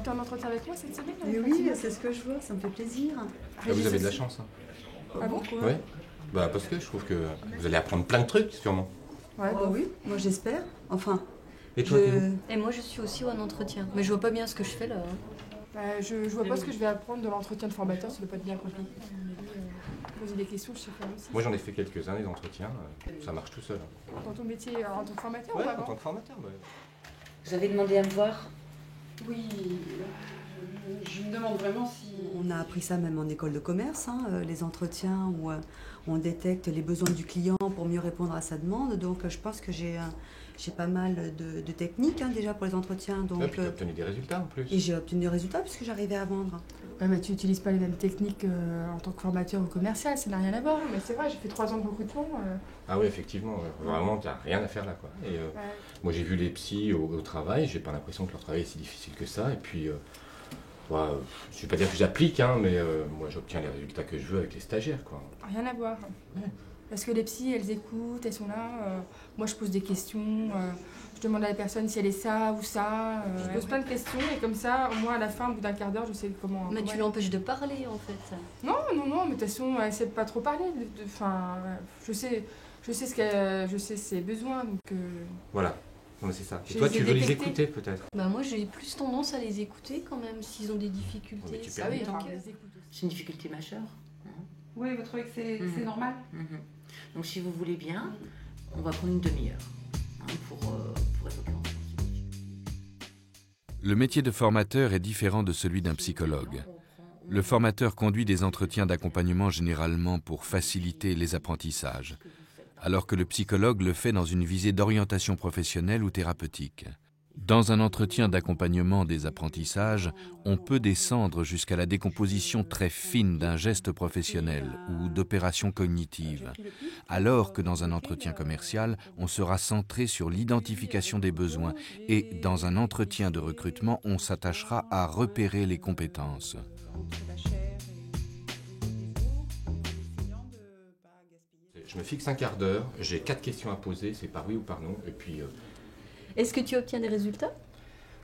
Alors, tu es en entretien avec moi cette semaine? Oui, c'est ce que je vois, ça me fait plaisir. Là, vous avez de la chance. Hein. Ah bon? Oui. Bah, parce que je trouve que vous allez apprendre plein de trucs, sûrement. Ouais, Oh oui, moi j'espère. Enfin, Et toi, Théo? Et moi, je suis aussi en entretien. Mais je vois pas bien ce que je fais là. je vois pas ce que je vais apprendre de l'entretien de formateur, ça doit pas être bien compliqué. Poser des questions, je sais faire aussi. Moi, j'en ai fait quelques-uns, les entretiens. Ça marche tout seul. Dans ton métier, en tant que formateur Ouais, ou en avant? tant que formateur. Ouais. Vous avez demandé à me voir? oui, je me demande vraiment si... On a appris ça même en école de commerce, les entretiens où on détecte les besoins du client pour mieux répondre à sa demande. Donc je pense que j'ai pas mal de techniques déjà pour les entretiens. Donc, Ouais, puis tu as obtenu des résultats en plus. Et j'ai obtenu des résultats puisque j'arrivais à vendre. Ouais, mais tu n'utilises pas les mêmes techniques en tant que formateur ou commercial, ça n'a rien à voir. Mais c'est vrai, j'ai fait 3 ans de recrutement. Ah oui, effectivement. Vraiment, tu n'as rien à faire là, quoi. Et moi, j'ai vu les psys au travail. J'ai pas l'impression que leur travail est si difficile que ça. Et puis, je ne vais pas dire que j'applique, mais moi, j'obtiens les résultats que je veux avec les stagiaires, quoi. Rien à voir. Ouais. Parce que les psys, elles écoutent, elles sont là. Moi, je pose des questions. Je demande à la personne si elle est ça ou ça. Je pose plein de questions et comme ça, au moins à la fin, au bout d'un quart d'heure, je sais comment... Mais comment tu l'empêches de parler en fait. Non, mais de toute façon, elle essaie de pas trop parler. Je sais ses besoins, donc... Voilà. Non, mais c'est ça. Et Je toi, les ai tu veux les détectés. écouter, peut-être? Bah moi j'ai plus tendance à les écouter quand même s'ils ont des difficultés. Oui, tu Ah oui, permets. enfin, je les écoute aussi. C'est une difficulté majeure. Oui, vous trouvez que c'est normal? Donc si vous voulez bien, on va prendre une demi-heure pour évoquer ensemble. Le métier de formateur est différent de celui d'un psychologue. Le formateur conduit des entretiens d'accompagnement généralement pour faciliter les apprentissages, alors que le psychologue le fait dans une visée d'orientation professionnelle ou thérapeutique. Dans un entretien d'accompagnement des apprentissages, on peut descendre jusqu'à la décomposition très fine d'un geste professionnel ou d'opérations cognitives, alors que dans un entretien commercial, on sera centré sur l'identification des besoins et dans un entretien de recrutement, on s'attachera à repérer les compétences. Je me fixe un quart d'heure, j'ai 4 questions à poser, c'est par oui ou par non, et puis... Est-ce que tu obtiens des résultats?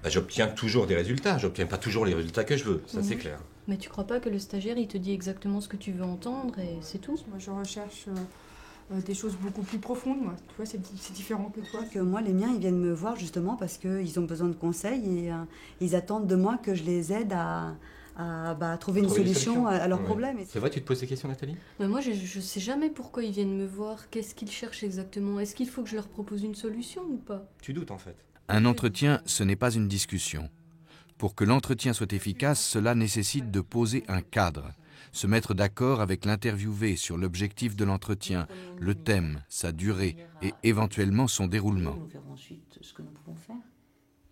j'obtiens toujours des résultats, j'obtiens pas toujours les résultats que je veux, ça c'est clair. Mais tu crois pas que le stagiaire il te dit exactement ce que tu veux entendre et c'est tout? Moi, je recherche des choses beaucoup plus profondes, moi. Tu vois, c'est différent que toi. Que moi, les miens, ils viennent me voir justement parce qu'ils ont besoin de conseils et ils attendent de moi que je les aide à trouver une solution à leurs problèmes. C'est vrai, tu te poses ces questions, Nathalie? Mais moi je sais jamais pourquoi ils viennent me voir, qu'est-ce qu'ils cherchent exactement. Est-ce qu'il faut que je leur propose une solution ou pas? Tu doutes en fait. Un entretien, ce n'est pas une discussion. Pour que l'entretien soit efficace, cela nécessite de poser un cadre, se mettre d'accord avec l'interviewé sur l'objectif de l'entretien, le thème, sa durée et éventuellement son déroulement. Nous verrons ensuite ce que nous pouvons faire.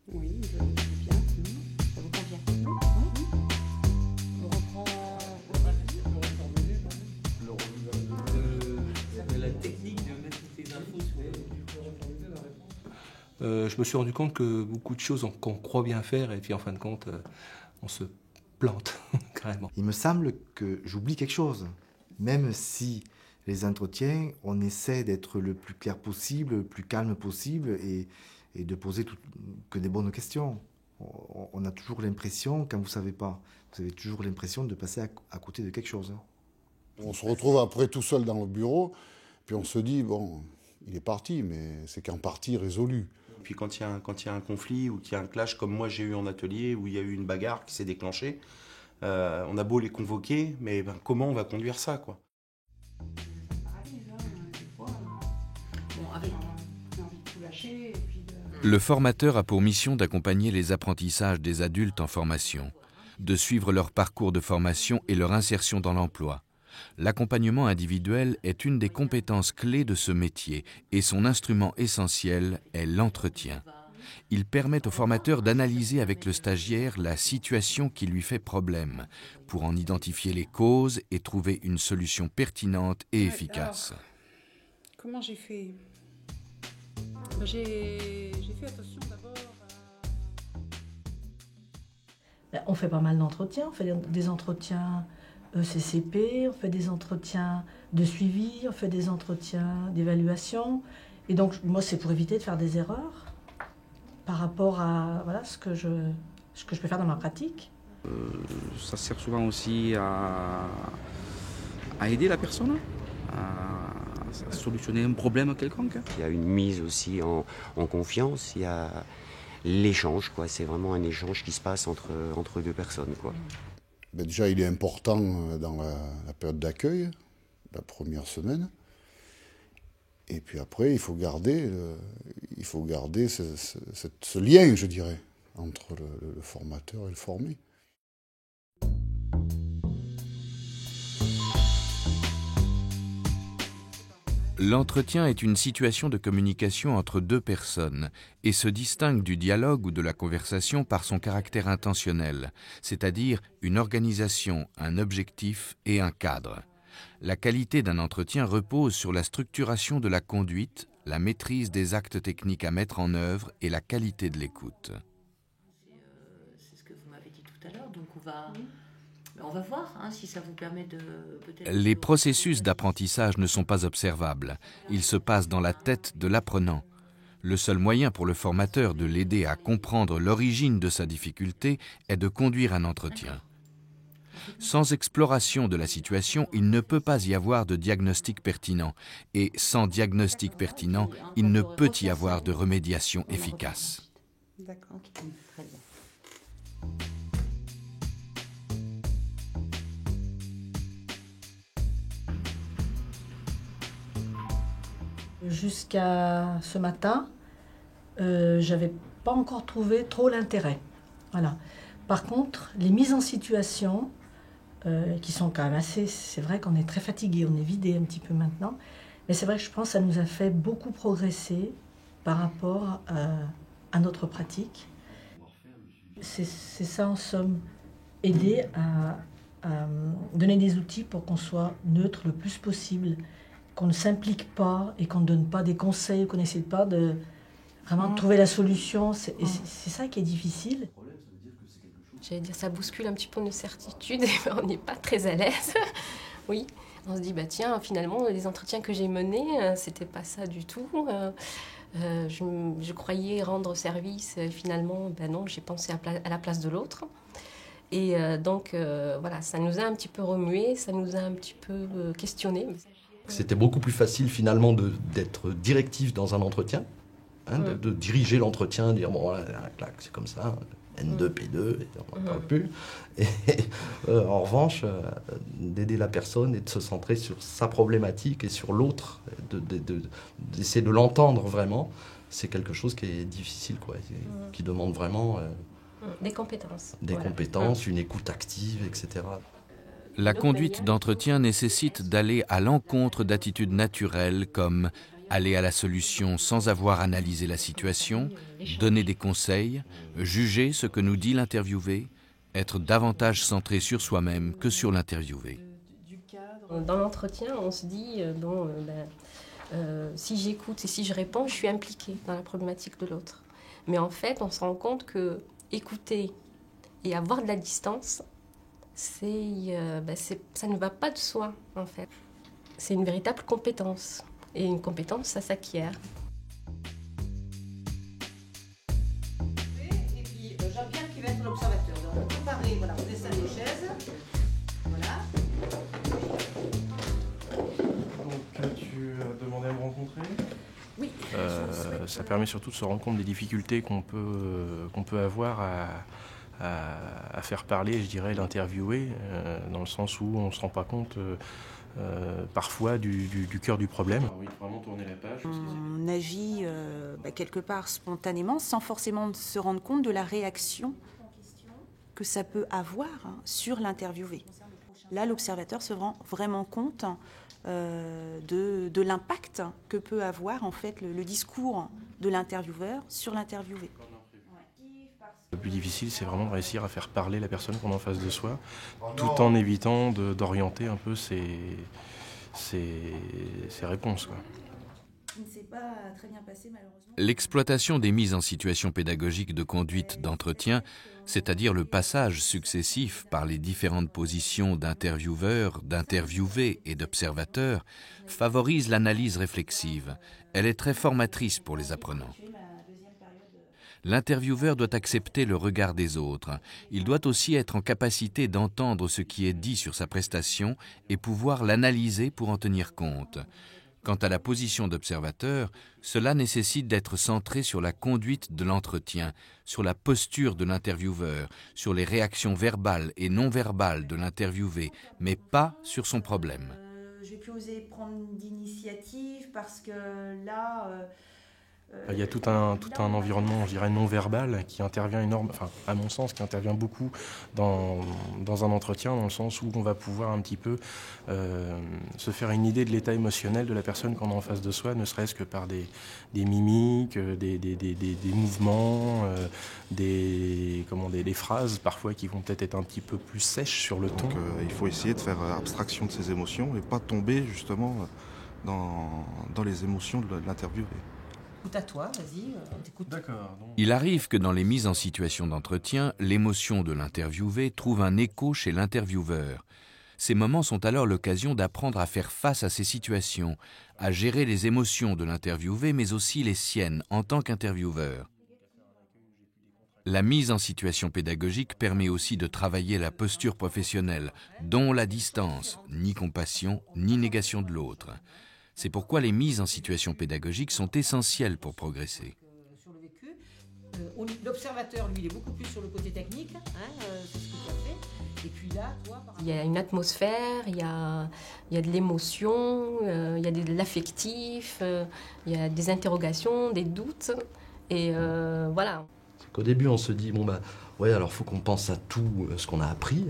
Oui, je veux bien. Ça vous convient? On reprend... La technique de mettre toutes les infos sur je me suis rendu compte que beaucoup de choses qu'on croit bien faire et puis en fin de compte, on se plante carrément. Il me semble que j'oublie quelque chose. Même si les entretiens, on essaie d'être le plus clair possible, le plus calme possible et de poser que des bonnes questions. On a toujours l'impression, quand vous ne savez pas, vous avez toujours l'impression de passer à côté de quelque chose. On se retrouve après tout seul dans le bureau, puis on se dit, bon, il est parti, mais c'est qu'en partie résolu. Puis quand il y a un conflit ou qu'il y a un clash comme moi j'ai eu en atelier, où il y a eu une bagarre qui s'est déclenchée, on a beau les convoquer, mais comment on va conduire ça, quoi? Le formateur a pour mission d'accompagner les apprentissages des adultes en formation, de suivre leur parcours de formation et leur insertion dans l'emploi. L'accompagnement individuel est une des compétences clés de ce métier et son instrument essentiel est l'entretien. Il permet au formateur d'analyser avec le stagiaire la situation qui lui fait problème pour en identifier les causes et trouver une solution pertinente et efficace. Alors, comment j'ai fait? J'ai fait attention d'abord à... On fait pas mal d'entretiens, on fait des entretiens CCP, on fait des entretiens de suivi, on fait des entretiens d'évaluation. Et donc, moi, c'est pour éviter de faire des erreurs par rapport à ce que je ce que je peux faire dans ma pratique. Ça sert souvent aussi à aider la personne, à solutionner un problème quelconque. Il y a une mise aussi en confiance, il y a l'échange, quoi. C'est vraiment un échange qui se passe entre deux personnes, quoi. Ben déjà, il est important dans la période d'accueil, la première semaine. Et puis après, il faut garder ce lien, je dirais, entre le formateur et le formé. L'entretien est une situation de communication entre deux personnes et se distingue du dialogue ou de la conversation par son caractère intentionnel, c'est-à-dire une organisation, un objectif et un cadre. La qualité d'un entretien repose sur la structuration de la conduite, la maîtrise des actes techniques à mettre en œuvre et la qualité de l'écoute. C'est ce que vous m'avez dit tout à l'heure, donc on va voir si ça vous permet de... Les processus d'apprentissage ne sont pas observables. Ils se passent dans la tête de l'apprenant. Le seul moyen pour le formateur de l'aider à comprendre l'origine de sa difficulté est de conduire un entretien. Sans exploration de la situation, il ne peut pas y avoir de diagnostic pertinent. Et sans diagnostic pertinent, il ne peut y avoir de remédiation efficace. D'accord. Très bien. Jusqu'à ce matin, j'avais pas encore trouvé trop l'intérêt. Voilà. Par contre, les mises en situation, qui sont quand même assez... C'est vrai qu'on est très fatigué, on est vidé un petit peu maintenant, mais c'est vrai que je pense que ça nous a fait beaucoup progresser par rapport à notre pratique. C'est ça en somme, aider à donner des outils pour qu'on soit neutre le plus possible, qu'on ne s'implique pas et qu'on ne donne pas des conseils, qu'on n'essaie pas de vraiment trouver la solution. C'est ça qui est difficile. J'allais dire, ça bouscule un petit peu nos certitudes et on n'est pas très à l'aise. Oui, on se dit, bah tiens, finalement, les entretiens que j'ai menés, c'était pas ça du tout. Je croyais rendre service, finalement, ben non, j'ai pensé à la place de l'autre. Et donc, voilà, ça nous a un petit peu remué, ça nous a un petit peu questionné. C'était beaucoup plus facile, finalement, d'être directif dans un entretien, de diriger l'entretien, dire, bon, voilà, clac, c'est comme ça. N2, P2, et on n'en parle plus. Et en revanche, d'aider la personne et de se centrer sur sa problématique et sur l'autre, d'essayer de l'entendre vraiment, c'est quelque chose qui est difficile, quoi, qui demande vraiment des compétences. Des compétences, une écoute active, etc. La conduite d'entretien nécessite d'aller à l'encontre d'attitudes naturelles comme aller à la solution sans avoir analysé la situation, donner des conseils, juger ce que nous dit l'interviewé, être davantage centré sur soi-même que sur l'interviewé. Dans l'entretien, on se dit, si j'écoute et si je réponds, je suis impliquée dans la problématique de l'autre. Mais en fait, on se rend compte que écouter et avoir de la distance, ça ne va pas de soi, en fait. C'est une véritable compétence. Et une compétence, ça s'acquiert. Et puis Jean-Pierre qui va être l'observateur. Donc on préparer, voilà, on descend les chaises. Voilà. Donc tu as demandé à me rencontrer ? Oui. Ça permet surtout de se rendre compte des difficultés qu'on peut avoir à faire parler, je dirais, l'interviewé, dans le sens où on ne se rend pas compte parfois du cœur du problème. Oui, vraiment tourner la page. On agit quelque part spontanément sans forcément se rendre compte de la réaction que ça peut avoir sur l'interviewé. Là, l'observateur se rend vraiment compte de l'impact que peut avoir en fait le discours de l'intervieweur sur l'interviewé. Le plus difficile, c'est vraiment de réussir à faire parler la personne qu'on a en face de soi, tout en évitant d'orienter un peu ses réponses, quoi. Il ne s'est pas très bien passé, malheureusement. L'exploitation des mises en situation pédagogique de conduite d'entretien, c'est-à-dire le passage successif par les différentes positions d'intervieweur, d'interviewé et d'observateur, favorise l'analyse réflexive. Elle est très formatrice pour les apprenants. L'intervieweur doit accepter le regard des autres. Il doit aussi être en capacité d'entendre ce qui est dit sur sa prestation et pouvoir l'analyser pour en tenir compte. Quant à la position d'observateur, cela nécessite d'être centré sur la conduite de l'entretien, sur la posture de l'intervieweur, sur les réactions verbales et non verbales de l'interviewé, mais pas sur son problème. J'ai pu oser prendre d'initiative parce que là... Il y a tout un environnement, je dirais, non-verbal qui intervient à mon sens, qui intervient beaucoup dans un entretien, dans le sens où on va pouvoir un petit peu se faire une idée de l'état émotionnel de la personne qu'on a en face de soi, ne serait-ce que par des mimiques, des mouvements, des phrases parfois qui vont peut-être être un petit peu plus sèches sur le ton. Donc il faut essayer de faire abstraction de ses émotions et pas tomber justement dans les émotions de l'interviewé. Écoute à toi, vas-y, on t'écoute. D'accord. Il arrive que dans les mises en situation d'entretien, l'émotion de l'interviewé trouve un écho chez l'intervieweur. Ces moments sont alors l'occasion d'apprendre à faire face à ces situations, à gérer les émotions de l'interviewé, mais aussi les siennes en tant qu'intervieweur. La mise en situation pédagogique permet aussi de travailler la posture professionnelle, dont la distance, ni compassion, ni négation de l'autre. C'est pourquoi les mises en situation pédagogique sont essentielles pour progresser. Sur le vécu, l'observateur, lui, il est beaucoup plus sur le côté technique, c'est ce que tu as fait. Et puis là, toi... Il y a une atmosphère, il y a de l'émotion, il y a de l'affectif, il y a des interrogations, des doutes, et voilà. Qu'au début, on se dit, ouais, alors il faut qu'on pense à tout ce qu'on a appris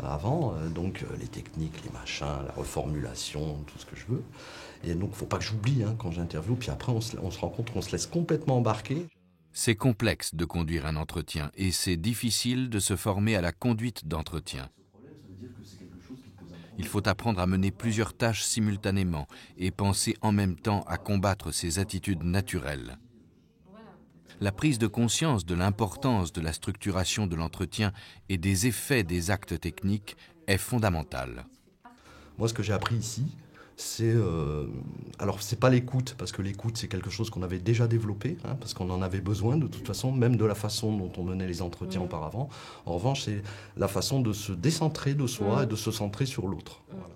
avant, donc les techniques, les machins, la reformulation, tout ce que je veux. Et donc, il ne faut pas que j'oublie quand j'interviewe, puis après, on se rend compte qu'on se laisse complètement embarquer. C'est complexe de conduire un entretien et c'est difficile de se former à la conduite d'entretien. Il faut apprendre à mener plusieurs tâches simultanément et penser en même temps à combattre ses attitudes naturelles. La prise de conscience de l'importance de la structuration de l'entretien et des effets des actes techniques est fondamentale. Moi, ce que j'ai appris ici, c'est... alors, c'est pas l'écoute, parce que l'écoute, c'est quelque chose qu'on avait déjà développé, parce qu'on en avait besoin, de toute façon, même de la façon dont on menait les entretiens auparavant. En revanche, c'est la façon de se décentrer de soi et de se centrer sur l'autre. Voilà.